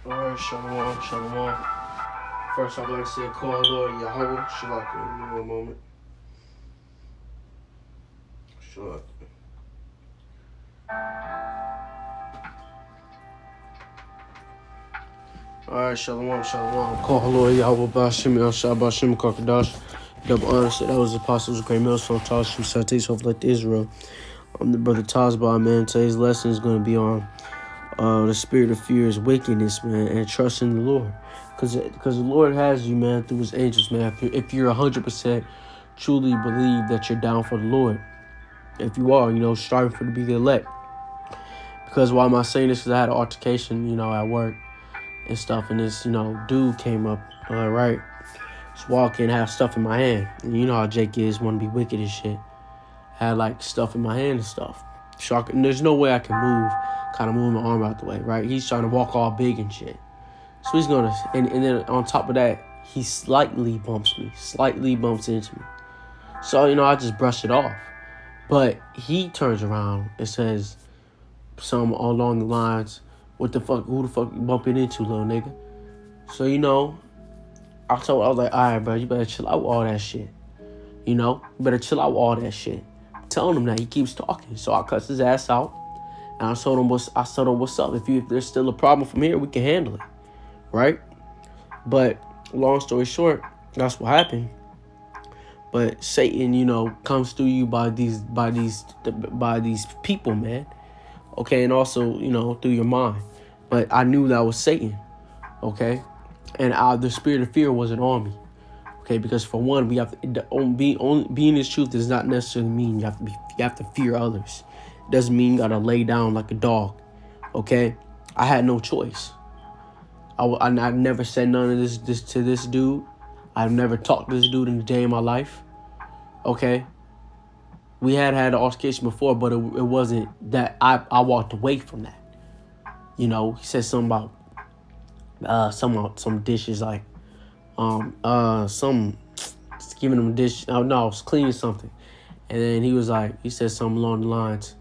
Alright, shalom, shalom. First, I'd like to say, call Lord Yahweh, Shalak, give me one moment. Shalak. Alright, shalom, shalom. Call Lord Yahweh, Bashim, El Shabashim, Kakadash. Double honor, say that was the Apostles' Great Mills from Tashim, Satis, Hope like Israel. I'm the brother Tazba, man. Today's lesson is going to be on the spirit of fear is wickedness, man, and trust in the Lord. Because the Lord has you, man, through his angels, man. If you're 100% truly believe that you're down for the Lord, if you are, striving for to be the elect. Because why am I saying this? Because I had an altercation, at work and stuff, and this, dude came up, right? Just walking, have stuff in my hand. And you know how Jake is, want to be wicked and shit. Had, like, stuff in my hand and stuff. And there's no way I can move my arm out the way, right? He's trying to walk all big and shit. So he's going to, and then on top of that, he slightly bumps into me. So, I just brush it off. But he turns around and says something along the lines, who the fuck you bumping into, little nigga? So, I was like, all right, bro, you better chill out with all that shit. You better chill out with all that shit. I'm telling him that. He keeps talking. So I cuss his ass out. And I told him what's up. If there's still a problem from here, we can handle it. Right? But long story short, that's what happened. But Satan, comes through you by these people, man. Okay, and also, through your mind. But I knew that was Satan. Okay? And the spirit of fear wasn't on me. Okay, because for one, we have to be in this truth does not necessarily mean you have to fear others. It doesn't mean you gotta lay down like a dog. Okay? I had no choice. I never said none of this to this dude. I've never talked to this dude in a day in my life. Okay? We had an altercation before, but it wasn't that I walked away from that. He said something about some dishes like giving him a dish. Oh no, I was cleaning something, and then he said something along the lines.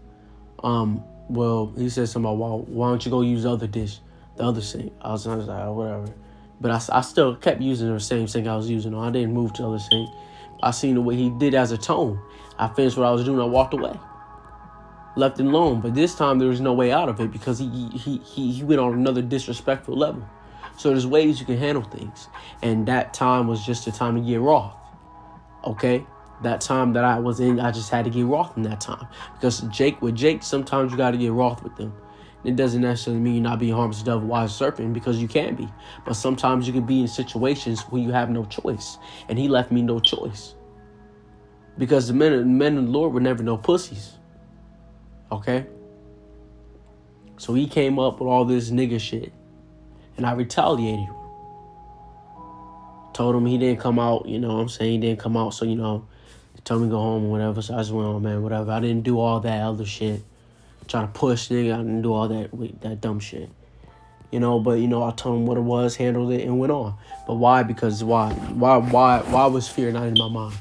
He said something about why don't you go use the other dish, the other sink. I was like, oh, whatever, but I still kept using the same sink I was using. I didn't move to the other sink. I seen the way he did as a tone. I finished what I was doing. I walked away, left it alone. But this time there was no way out of it because he went on another disrespectful level. So there's ways you can handle things. And that time was just the time to get wroth. Okay? That time that I was in, I just had to get wroth in that time. Because with Jake, sometimes you got to get wroth with them. It doesn't necessarily mean you're not being harmless, devil, wise serpent, because you can be. But sometimes you can be in situations where you have no choice. And he left me no choice. Because the men of the Lord were never no pussies. Okay? So he came up with all this nigga shit. And I retaliated. Told him he didn't come out, he didn't come out. So, he told me to go home or whatever. So I just went on, man, whatever. I didn't do all that other shit. Trying to push nigga. I didn't do all that dumb shit. But, I told him what it was, handled it, and went on. But why? Because why? Why was fear not in my mind?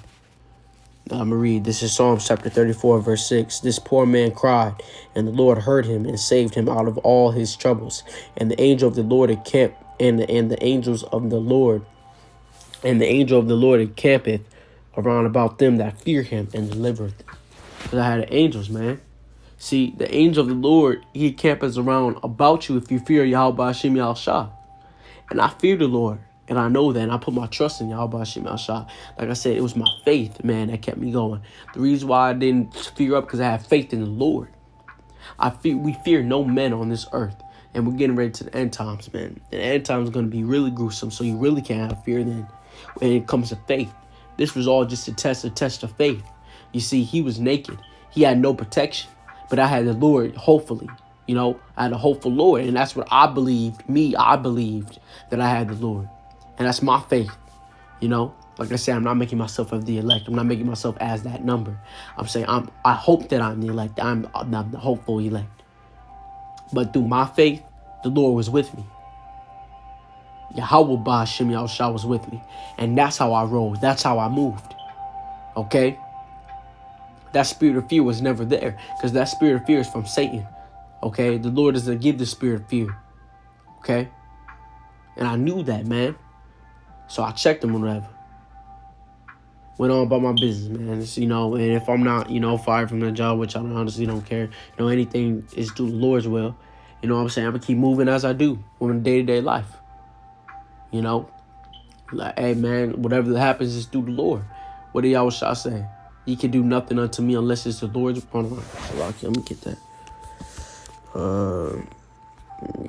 I'm going to read. This is Psalms chapter 34, verse 6. This poor man cried, and the Lord heard him and saved him out of all his troubles. And the angel of the Lord encampeth, and the angels of the Lord, and the angel of the Lord encampeth around about them that fear him and delivereth them. Because I had angels, man. See, the angel of the Lord, he encampeth around about you if you fear Yahweh Hashem Yahshua. And I fear the Lord. And I know that, and I put my trust in Yahweh Hashem Yahshua. Like I said, it was my faith, man, that kept me going. The reason why I didn't fear up, because I have faith in the Lord. We fear no men on this earth. And we're getting ready to the end times, man. And the end times is going to be really gruesome, so you really can't have fear then when it comes to faith. This was all just a test of faith. You see, he was naked. He had no protection. But I had the Lord, hopefully. I had a hopeful Lord. And that's what I believed. I believed that I had the Lord. And that's my faith, Like I said, I'm not making myself as the elect. I'm not making myself as that number. I'm saying I hope that I'm the elect. I'm the hopeful elect. But through my faith, the Lord was with me. Yahweh Ba'Shem Yahushua was with me. And that's how I rose. That's how I moved. Okay? That spirit of fear was never there. Because that spirit of fear is from Satan. Okay? The Lord doesn't give the spirit of fear. Okay? And I knew that, man. So I checked him or whatever. Went on about my business, man. It's, and if I'm not, fired from that job, which I honestly don't care, anything is through the Lord's will. You know what I'm saying? I'm going to keep moving as I do on day-to-day life. Like, hey, man, whatever that happens is through the Lord. What do y'all say? He can do nothing unto me unless it's the Lord's. Hold on. Let me get that.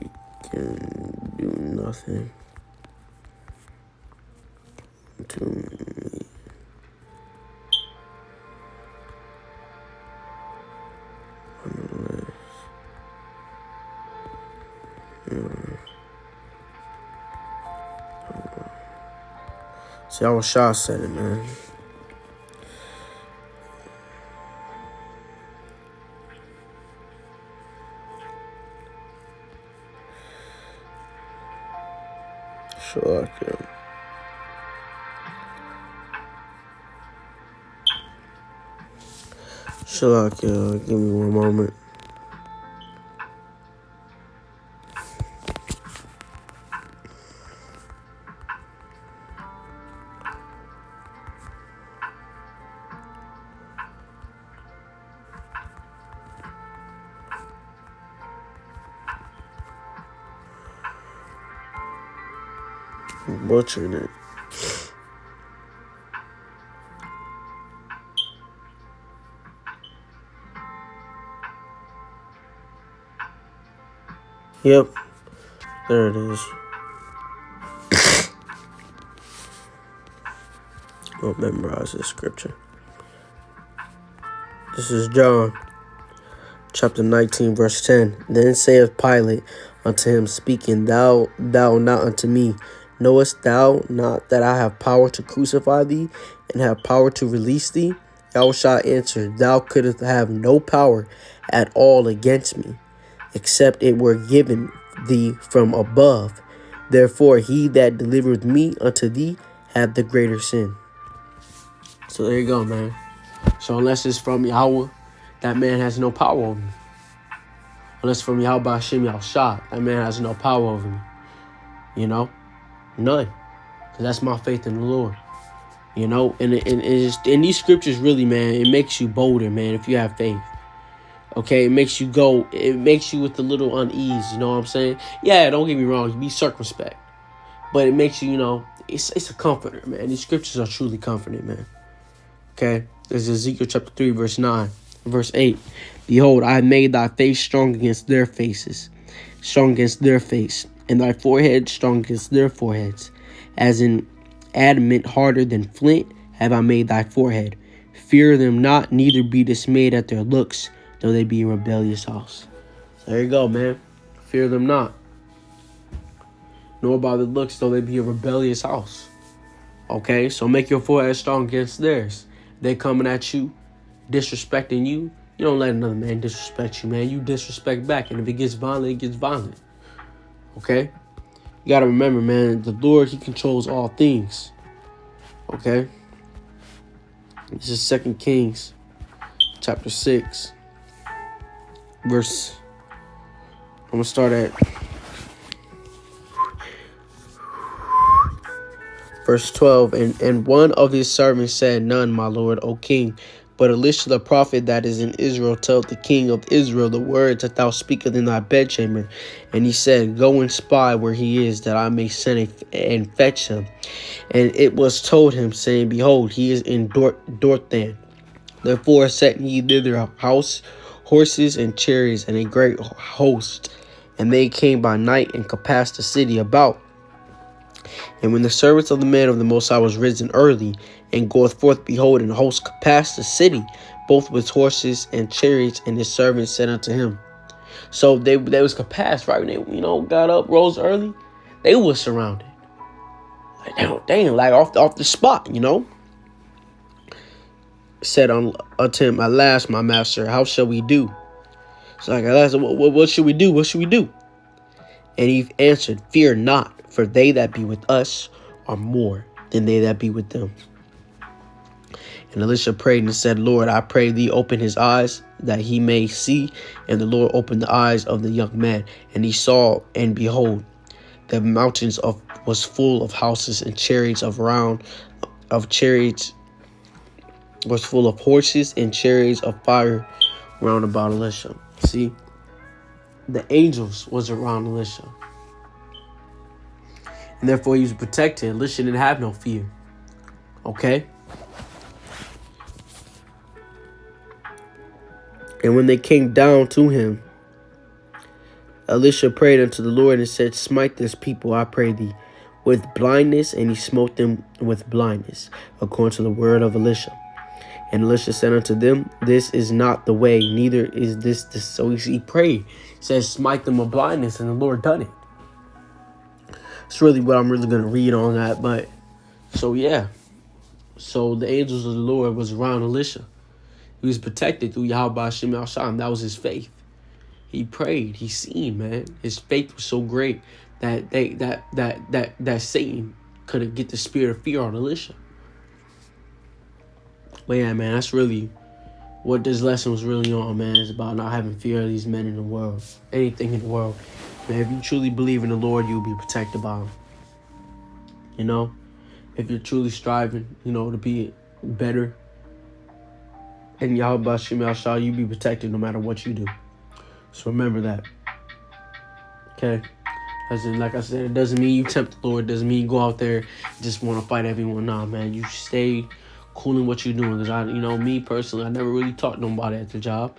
He can do nothing to me. See, I was shy said it, man. Sure, I can. Sure, I can. Give me one moment. Butchered it. Yep. There it is. I'll memorize this scripture. This is John, chapter 19, verse 10. Then saith Pilate unto him, speaking, Thou not unto me. Knowest thou not that I have power to crucify thee, and have power to release thee? Yahushua answered, Thou couldst have no power at all against me, except it were given thee from above. Therefore he that delivered me unto thee hath the greater sin. So there you go, man. So unless it's from Yahweh, that man has no power over me. Unless from Yahweh Hashem Yahushua, that man has no power over me. None. Because that's my faith in the Lord. And these scriptures really, man, it makes you bolder, man, if you have faith. Okay, it makes you with a little unease, you know what I'm saying? Yeah, don't get me wrong, you be circumspect. But it makes you, it's a comforter, man. These scriptures are truly comforting, man. Okay, there's Ezekiel chapter 3, verse 9, verse 8. Behold, I have made thy face strong against their faces, strong against their face, and thy forehead strong against their foreheads. As in adamant harder than flint have I made thy forehead. Fear them not, neither be dismayed at their looks, though they be a rebellious house. So there you go, man. Fear them not, nor by the looks, though they be a rebellious house. Okay, so make your forehead strong against theirs. They coming at you, disrespecting you. You don't let another man disrespect you, man. You disrespect back, and if it gets violent, it gets violent. Okay? You got to remember, man, the Lord, he controls all things. Okay? This is 2 Kings, chapter 6, verse, I'm going to start at verse 12. And one of his servants said, None, my lord, O king. But Elisha the prophet that is in Israel telleth the king of Israel the words that thou speakest in thy bedchamber. And he said, Go and spy where he is, that I may send and fetch him. And it was told him, saying, Behold, he is in Dothan. Therefore set ye thither house, horses, and chariots, and a great host. And they came by night and compassed the city about. And when the servants of the man of the Most High was risen early, and goeth forth, behold, and host compassed the city, both with horses and chariots, and his servants said unto him. So they was compassed, right? When they, got up, rose early, they was surrounded. Like, damn, like off the spot, Said unto him, Alas, my master, how shall we do? It's like, alas, what should we do? What should we do? And he answered, Fear not, for they that be with us are more than they that be with them. And Elisha prayed and said, Lord, I pray thee, open his eyes that he may see. And the Lord opened the eyes of the young man, and he saw, and behold, the mountains was full of houses, and chariots was full of horses and chariots of fire round about Elisha. See, the angels was around Elisha, and therefore he was protected. Elisha didn't have no fear. Okay? And when they came down to him, Elisha prayed unto the Lord and said, smite this people, I pray thee, with blindness. And he smote them with blindness, according to the word of Elisha. And Elisha said unto them, this is not the way, neither is this. So he prayed. He says, smite them with blindness, and the Lord done it. It's really what I'm really going to read on that. But, so yeah. So the angels of the Lord was around Elisha. He was protected through Yahweh Hashem Al-Sham. That was his faith. He prayed. He seen, man. His faith was so great that that Satan couldn't get the spirit of fear on Elisha. But yeah, man, that's really what this lesson was really on, man. It's about not having fear of these men in the world. Anything in the world. Man, if you truly believe in the Lord, you'll be protected by him. You know? If you're truly striving, to be better, and Yahweh Hashem Al-Shah, you be protected no matter what you do. So remember that. Okay? As in, like I said, it doesn't mean you tempt the Lord. It doesn't mean you go out there and just want to fight everyone. Nah, man. You stay cool in what you're doing. Because, me personally, I never really talked to nobody at the job.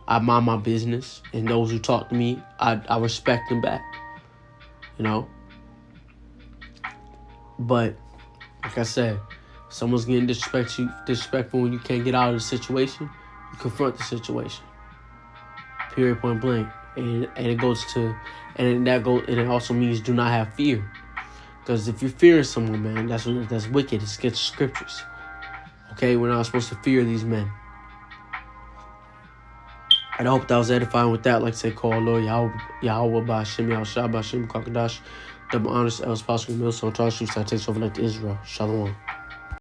I mind my business. And those who talk to me, I respect them back. But, like I said, if someone's getting disrespectful when you can't get out of the situation, you confront the situation. Period, point blank. And it it also means do not have fear. Because if you're fearing someone, man, that's wicked. It's against scriptures. Okay, we're not supposed to fear these men. And I hope that was edifying with that. Like I said, call Lord Yahweh Ba'Shem Yahshua Ba'Shem Kakadash. Double honors, else possible, Millstone, Tarshish, that takes over like Israel. Shalom.